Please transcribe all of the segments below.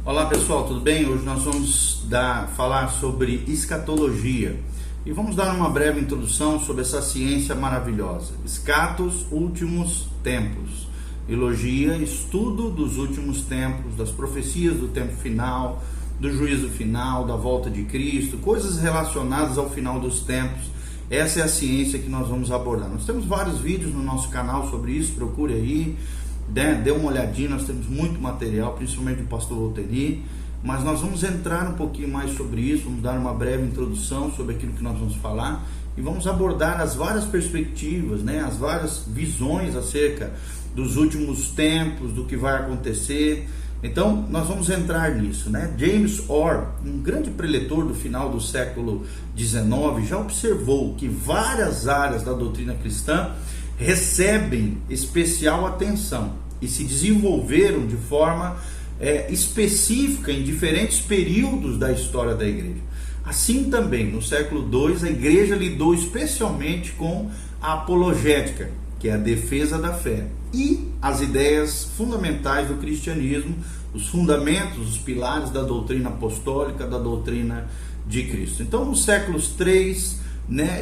Olá pessoal, tudo bem? Hoje nós vamos falar sobre escatologia e vamos dar uma breve introdução sobre essa ciência maravilhosa. Escatos, últimos tempos. Elogia, estudo dos últimos tempos, das profecias do tempo final, do juízo final, da volta de Cristo, coisas relacionadas ao final dos tempos. Essa é a ciência que nós vamos abordar. Nós temos vários vídeos no nosso canal sobre isso, procure aí. Dê uma olhadinha, nós temos muito material, principalmente do pastor Volteri, mas nós vamos entrar um pouquinho mais sobre isso, vamos dar uma breve introdução sobre aquilo que nós vamos falar e vamos abordar as várias perspectivas, as várias visões acerca dos últimos tempos, do que vai acontecer. Então nós vamos entrar nisso, James Orr, um grande preletor do final do século XIX, já observou que várias áreas da doutrina cristã recebem especial atenção e se desenvolveram de forma específica em diferentes períodos da história da igreja. Assim também, no século II, a igreja lidou especialmente com a apologética, que é a defesa da fé, e as ideias fundamentais do cristianismo, os fundamentos, os pilares da doutrina apostólica, da doutrina de Cristo. Então, nos séculos III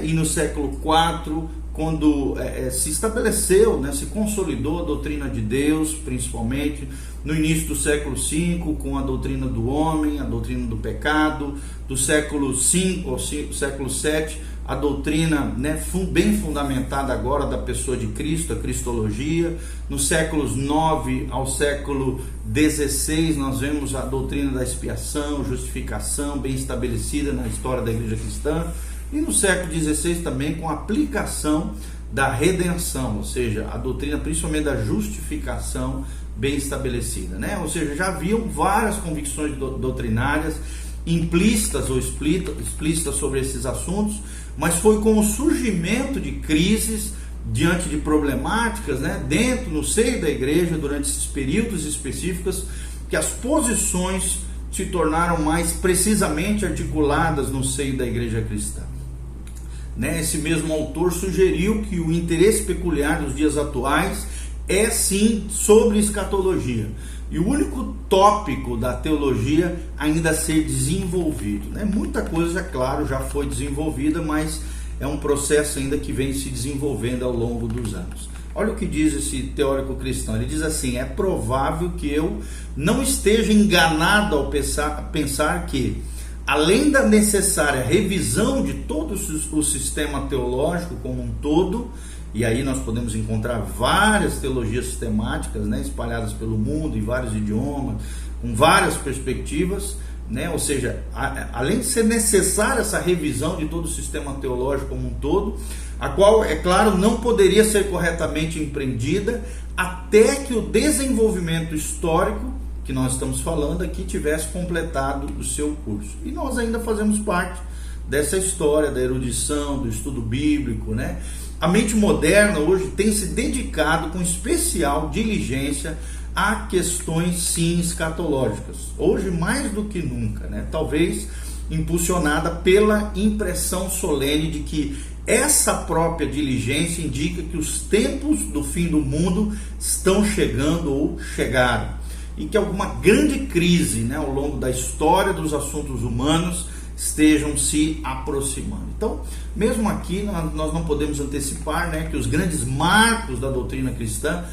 e no século IV, quando se estabeleceu, se consolidou a doutrina de Deus, principalmente no início do século V, com a doutrina do homem, a doutrina do pecado, do século V ao século VII, a doutrina bem fundamentada agora da pessoa de Cristo, a cristologia. Nos séculos IX ao século XVI, nós vemos a doutrina da expiação, justificação, bem estabelecida na história da igreja cristã. E no século XVI também com a aplicação da redenção, ou seja, a doutrina principalmente da justificação bem estabelecida, Ou seja, já haviam várias convicções doutrinárias implícitas ou explícitas sobre esses assuntos, mas foi com o surgimento de crises diante de problemáticas, no seio da igreja, durante esses períodos específicos, que as posições se tornaram mais precisamente articuladas no seio da igreja cristã. Esse mesmo autor sugeriu que o interesse peculiar dos dias atuais é sim sobre escatologia, e o único tópico da teologia ainda a ser desenvolvido. Muita coisa, é claro, já foi desenvolvida, mas é um processo ainda que vem se desenvolvendo ao longo dos anos. Olha o que diz esse teórico cristão, ele diz assim: é provável que eu não esteja enganado ao pensar que, além da necessária revisão de todo o sistema teológico como um todo, e aí nós podemos encontrar várias teologias sistemáticas, espalhadas pelo mundo, em vários idiomas, com várias perspectivas, ou seja, além de ser necessária essa revisão de todo o sistema teológico como um todo, a qual, é claro, não poderia ser corretamente empreendida até que o desenvolvimento histórico que nós estamos falando aqui tivesse completado o seu curso. E nós ainda fazemos parte dessa história da erudição, do estudo bíblico, A mente moderna hoje tem se dedicado com especial diligência a questões sim escatológicas, hoje mais do que nunca, Talvez impulsionada pela impressão solene de que essa própria diligência indica que os tempos do fim do mundo estão chegando ou chegaram, e que alguma grande crise ao longo da história dos assuntos humanos estejam se aproximando. Então, mesmo aqui, nós não podemos antecipar que os grandes marcos da doutrina cristã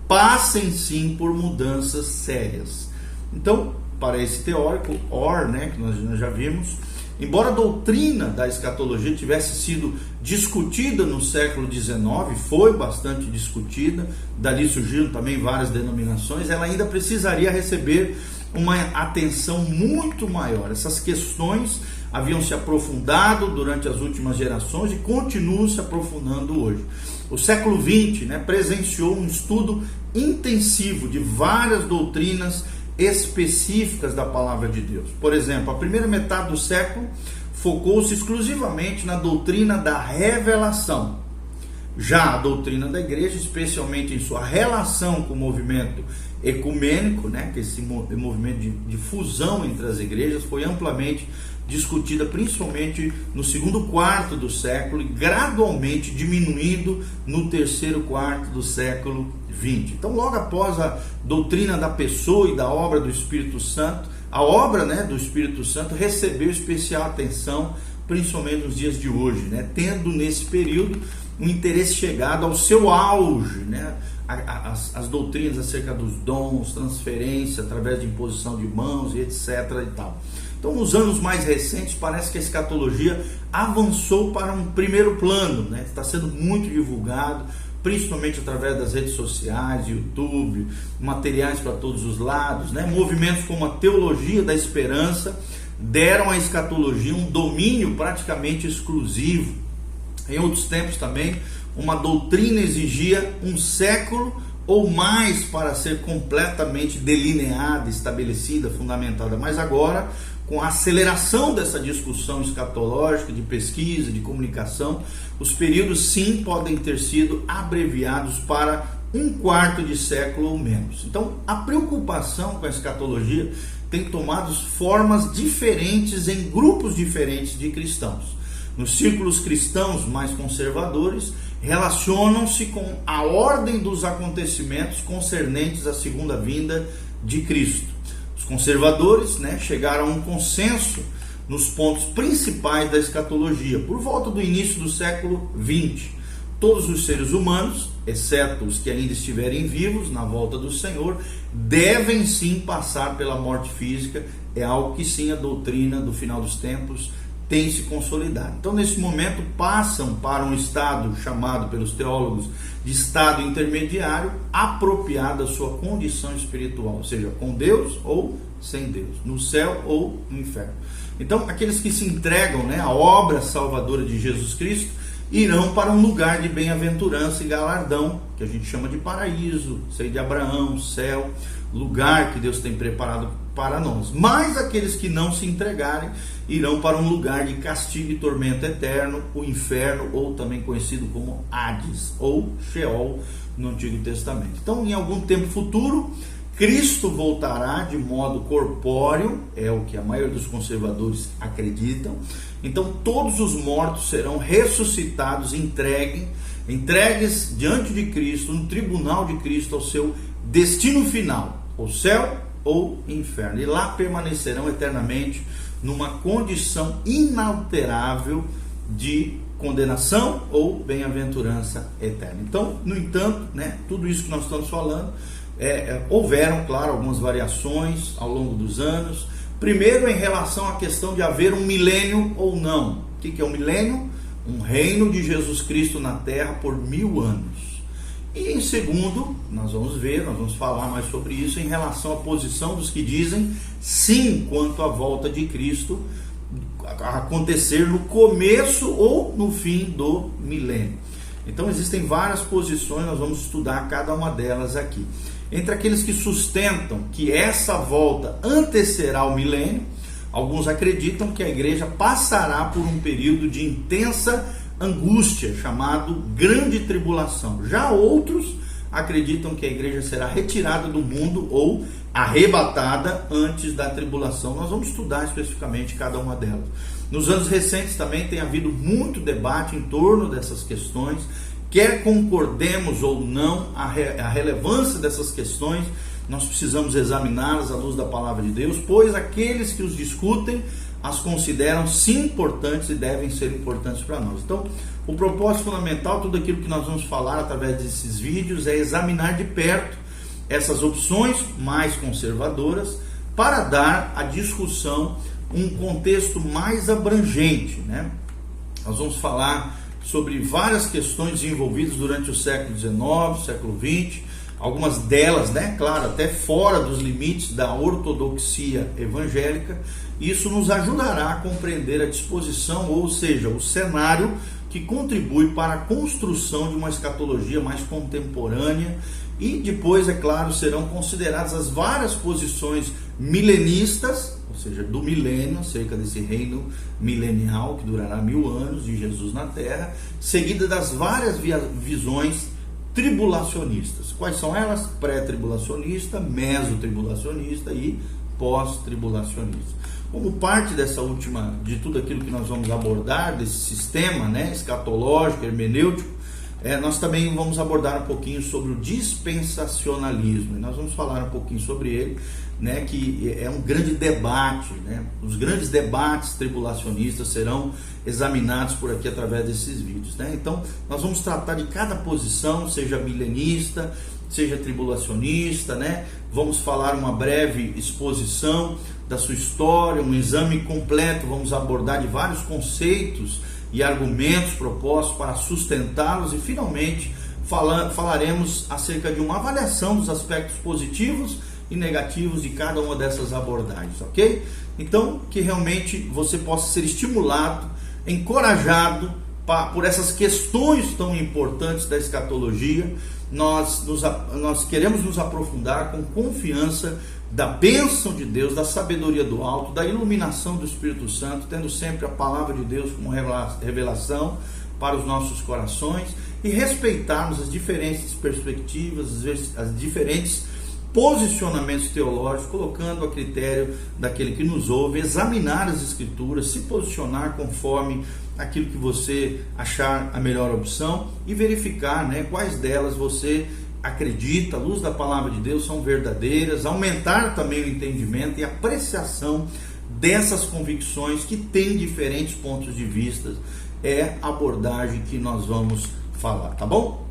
passem sim por mudanças sérias. Então, para esse teórico, Orr, que nós já vimos, embora a doutrina da escatologia tivesse sido discutida no século XIX, foi bastante discutida, dali surgiram também várias denominações, ela ainda precisaria receber uma atenção muito maior. Essas questões haviam se aprofundado durante as últimas gerações e continuam se aprofundando hoje. O século XX presenciou um estudo intensivo de várias doutrinas específicas da palavra de Deus. Por exemplo, a primeira metade do século focou-se exclusivamente na doutrina da revelação. Já a doutrina da igreja, especialmente em sua relação com o movimento ecumênico, que esse movimento de fusão entre as igrejas, foi amplamente discutida principalmente no segundo quarto do século e gradualmente diminuindo no terceiro quarto do século 20. Então, logo após a doutrina da pessoa e da obra do Espírito Santo, a obra, né, do Espírito Santo recebeu especial atenção, principalmente nos dias de hoje, né, tendo nesse período um interesse chegado ao seu auge, né, as doutrinas acerca dos dons, transferência através de imposição de mãos e etc. e tal. Então, nos anos mais recentes, parece que a escatologia avançou para um primeiro plano, né? Está sendo muito divulgado, principalmente através das redes sociais, YouTube, materiais para todos os lados, né? Movimentos como a teologia da esperança deram à escatologia um domínio praticamente exclusivo. Em outros tempos também, uma doutrina exigia um século ou mais para ser completamente delineada, estabelecida, fundamentada. Mas agora, com a aceleração dessa discussão escatológica, de pesquisa, de comunicação, os períodos sim podem ter sido abreviados para um quarto de século ou menos. Então, a preocupação com a escatologia tem tomado formas diferentes em grupos diferentes de cristãos. Nos círculos cristãos mais conservadores, relacionam-se com a ordem dos acontecimentos concernentes à segunda vinda de Cristo. Os conservadores, né, chegaram a um consenso nos pontos principais da escatologia, por volta do início do século XX. Todos os seres humanos, exceto os que ainda estiverem vivos na volta do Senhor, devem sim passar pela morte física. É algo que sim a doutrina do final dos tempos tem se consolidado. Então, nesse momento, passam para um estado chamado pelos teólogos de estado intermediário, apropriado à sua condição espiritual, ou seja, com Deus ou sem Deus, no céu ou no inferno. Então, aqueles que se entregam, né, à obra salvadora de Jesus Cristo irão para um lugar de bem-aventurança e galardão, que a gente chama de paraíso, seio de Abraão, céu, lugar que Deus tem preparado para nós. Mas aqueles que não se entregarem irão para um lugar de castigo e tormento eterno, o inferno, ou também conhecido como Hades, ou Sheol no Antigo Testamento. Então, em algum tempo futuro, Cristo voltará de modo corpóreo, é o que a maioria dos conservadores acreditam. Então, todos os mortos serão ressuscitados, entregues diante de Cristo, no tribunal de Cristo, ao seu destino final, o céu ou inferno. E lá permanecerão eternamente numa condição inalterável de condenação ou bem-aventurança eterna. Então, no entanto, né, tudo isso que nós estamos falando, houveram, claro, algumas variações ao longo dos anos. Primeiro, em relação à questão de haver um milênio ou não. O que é um milênio? Um reino de Jesus Cristo na terra por 1000 anos. E em segundo, nós vamos falar mais sobre isso em relação à posição dos que dizem sim quanto à volta de Cristo acontecer no começo ou no fim do milênio. Então existem várias posições, nós vamos estudar cada uma delas aqui. Entre aqueles que sustentam que essa volta antecederá o milênio, alguns acreditam que a igreja passará por um período de intensa angústia, chamado grande tribulação. Já outros acreditam que a igreja será retirada do mundo ou arrebatada antes da tribulação. Nós vamos estudar especificamente cada uma delas. Nos anos recentes também tem havido muito debate em torno dessas questões, quer concordemos ou não a relevância dessas questões, nós precisamos examiná-las à luz da palavra de Deus, pois aqueles que os discutem as consideram sim importantes e devem ser importantes para nós. Então, o propósito fundamental, tudo aquilo que nós vamos falar através desses vídeos, é examinar de perto essas opções mais conservadoras para dar à discussão um contexto mais abrangente, né? Nós vamos falar sobre várias questões envolvidas durante o século XIX, século XX, algumas delas, né, claro, até fora dos limites da ortodoxia evangélica. Isso nos ajudará a compreender a disposição, ou seja, o cenário que contribui para a construção de uma escatologia mais contemporânea. E depois, é claro, serão consideradas as várias posições milenistas, ou seja, do milênio, acerca desse reino milenial que durará 1000 anos de Jesus na Terra, seguida das várias visões tribulacionistas. Quais são elas? Pré-tribulacionista, mesotribulacionista e pós-tribulacionista. Como parte dessa última, de tudo aquilo que nós vamos abordar, desse sistema, né, escatológico, hermenêutico, Nós também vamos abordar um pouquinho sobre o dispensacionalismo, e nós vamos falar um pouquinho sobre ele, né, que é um grande debate, né? Os grandes debates tribulacionistas serão examinados por aqui através desses vídeos, né? Então nós vamos tratar de cada posição, seja milenista, seja tribulacionista, né? Vamos falar uma breve exposição da sua história, um exame completo, vamos abordar de vários conceitos e argumentos propostos para sustentá-los, e finalmente falaremos acerca de uma avaliação dos aspectos positivos e negativos de cada uma dessas abordagens, ok? Então, que realmente você possa ser estimulado, encorajado por essas questões tão importantes da escatologia. Nós queremos nos aprofundar com confiança da bênção de Deus, da sabedoria do alto, da iluminação do Espírito Santo, tendo sempre a palavra de Deus como revelação para os nossos corações, e respeitarmos as diferentes perspectivas, as diferentes posicionamentos teológicos, colocando a critério daquele que nos ouve, examinar as escrituras, se posicionar conforme aquilo que você achar a melhor opção, e verificar, né, quais delas você acredita, à luz da palavra de Deus, são verdadeiras, aumentar também o entendimento e apreciação dessas convicções que têm diferentes pontos de vista. É a abordagem que nós vamos falar, tá bom?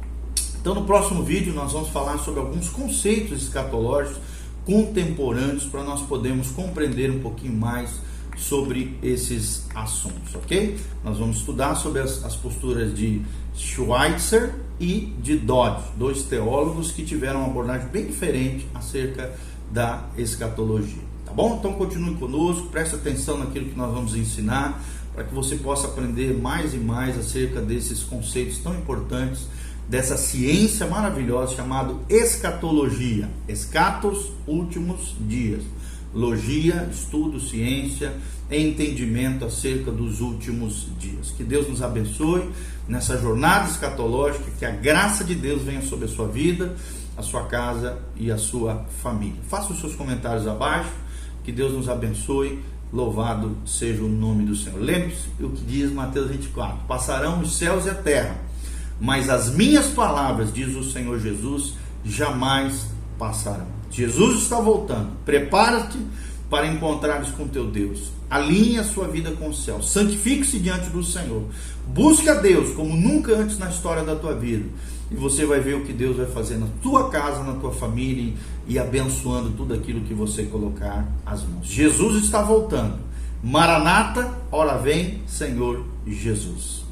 Então, no próximo vídeo nós vamos falar sobre alguns conceitos escatológicos contemporâneos, para nós podermos compreender um pouquinho mais sobre esses assuntos, ok? Nós vamos estudar sobre as posturas de Schweitzer e de Dodge, dois teólogos que tiveram uma abordagem bem diferente acerca da escatologia, tá bom? Então continue conosco, preste atenção naquilo que nós vamos ensinar, para que você possa aprender mais e mais acerca desses conceitos tão importantes, dessa ciência maravilhosa chamada escatologia. Escatos, últimos dias. Logia, estudo, ciência, entendimento acerca dos últimos dias. Que Deus nos abençoe nessa jornada escatológica, que a graça de Deus venha sobre a sua vida, a sua casa e a sua família. Faça os seus comentários abaixo, que Deus nos abençoe, louvado seja o nome do Senhor. Lembre-se o que diz Mateus 24, passarão os céus e a terra, mas as minhas palavras, diz o Senhor Jesus, jamais passarão. Jesus está voltando. Prepara-te para encontrares com teu Deus. Alinhe a sua vida com o céu. Santifique-se diante do Senhor. Busque a Deus como nunca antes na história da tua vida. E você vai ver o que Deus vai fazer na tua casa, na tua família, e abençoando tudo aquilo que você colocar as mãos. Jesus está voltando. Maranata, ora vem, Senhor Jesus.